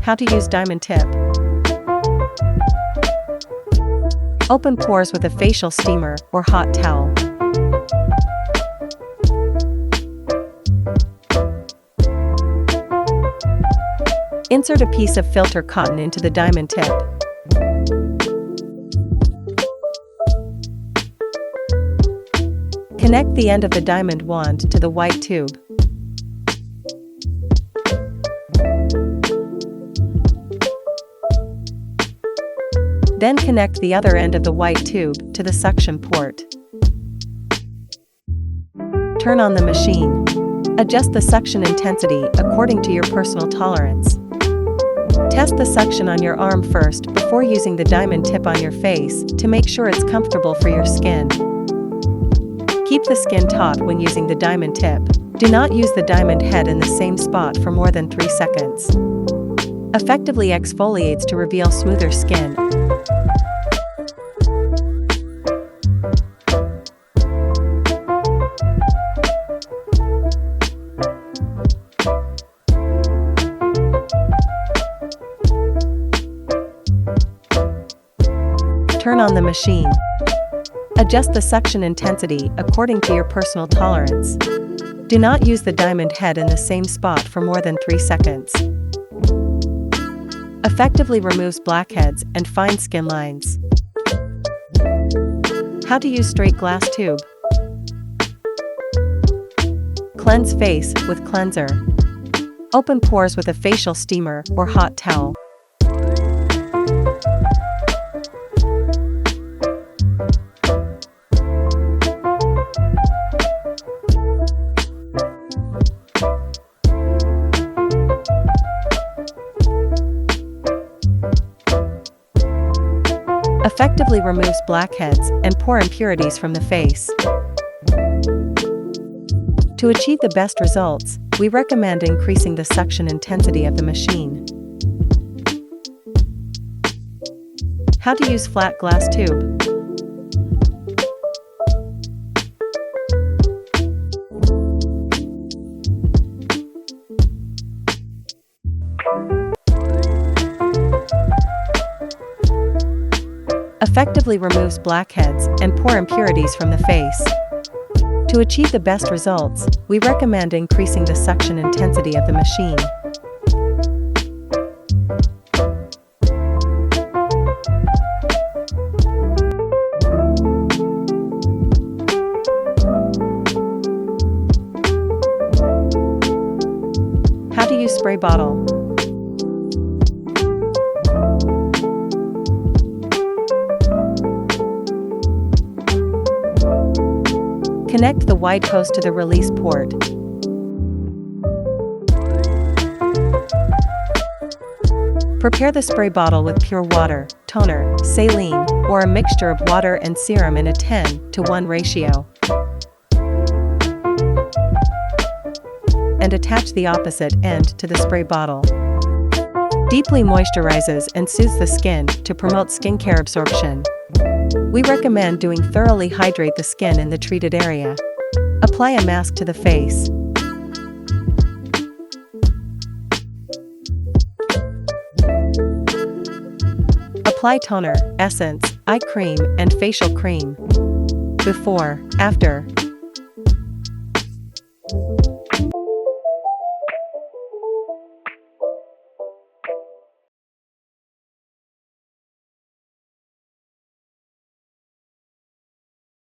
How to use diamond tip. Open pores with a facial steamer or hot towel. Insert a piece of filter cotton into the diamond tip. Connect the end of the diamond wand to the white tube. Then connect the other end of the white tube to the suction port. Turn on the machine. Adjust the suction intensity according to your personal tolerance. Test the suction on your arm first before using the diamond tip on your face to make sure it's comfortable for your skin. Keep the skin taut when using the diamond tip. Do not use the diamond head in the same spot for more than 3 seconds. Effectively exfoliates to reveal smoother skin. Turn on the machine. Adjust the suction intensity according to your personal tolerance. Do not use the diamond head in the same spot for more than 3 seconds. Effectively removes blackheads and fine skin lines. How to use straight glass tube. Cleanse face with cleanser. Open pores with a facial steamer or hot towel. Effectively removes blackheads and pore impurities from the face. To achieve the best results, we recommend increasing the suction intensity of the machine. How to use flat glass tube. Effectively removes blackheads and pore impurities from the face. To achieve the best results, we recommend increasing the suction intensity of the machine. How to use spray bottle. Connect the white hose to the release port. Prepare the spray bottle with pure water, toner, saline, or a mixture of water and serum in a 10:1 ratio. And attach the opposite end to the spray bottle. Deeply moisturizes and soothes the skin to promote skincare absorption. We recommend doing thoroughly hydrate the skin in the treated area. Apply a mask to the face. Apply toner, essence, eye cream, and facial cream. Before, after.